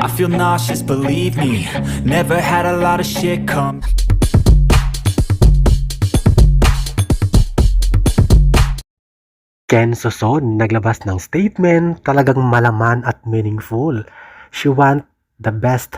I feel nauseous, believe me. Never had a lot of shit come. Ken Soson naglabas ng statement talagang malaman at meaningful. She want the best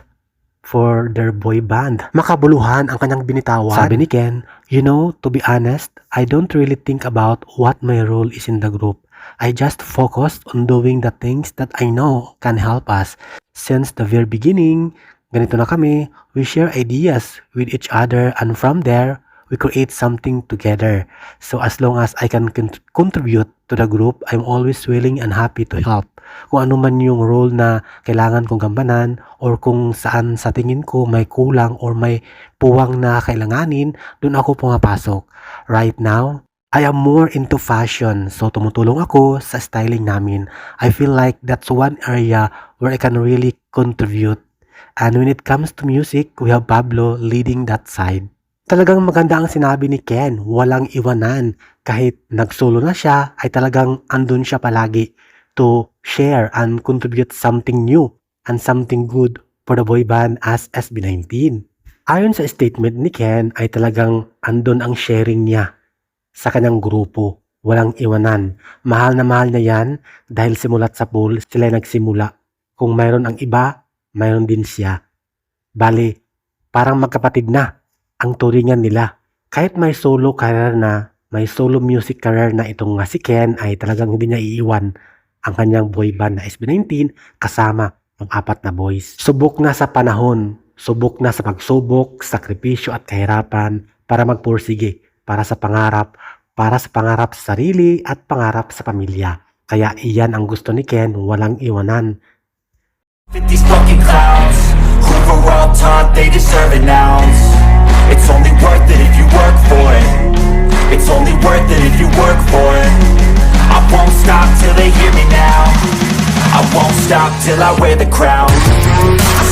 for their boy band. Makabuluhan ang kanyang binitawan. Sabi ni Ken, you know, to be honest, I don't really think about what my role is in the group. I just focused on doing the things that I know can help us. Since the very beginning, ganito na kami, we share ideas with each other and from there, we create something together. So as long as I can contribute to the group, I'm always willing and happy to help. Kung ano man yung role na kailangan kong gampanan or kung saan sa tingin ko may kulang or may puwang na kailanganin, dun ako pumapasok. Right now, I am more into fashion, so tumutulong ako sa styling namin. I feel like that's one area where I can really contribute. And when it comes to music, we have Pablo leading that side. Talagang maganda ang sinabi ni Ken, walang iwanan. Kahit nag-solo na siya, ay talagang andun siya palagi to share and contribute something new and something good for the boy band as SB19. Ayon sa statement ni Ken, ay talagang andun ang sharing niya sa kanyang grupo. Walang iwanan. Mahal na mahal niya yan dahil simulat sa pool, sila nagsimula. Kung mayroon ang iba, mayroon din siya. Bali, parang magkapatid na ang turingan nila. Kahit may solo career na, may solo music career na itong si Ken ay talagang hindi niya iiwan ang kanyang boy band na SB19 kasama ang 4 na boys. Subok na sa panahon, subok na sa pagsubok, sakripisyo at kahirapan para magpursige para sa pangarap sa sarili at pangarap sa pamilya. Kaya iyan ang gusto ni Ken, walang iwanan. These fucking clowns who were all taught they deserve an ounce. It's only worth it if you work for it. It's only worth it if you work for it. I won't stop till they hear me now. I won't stop till I wear the crown. I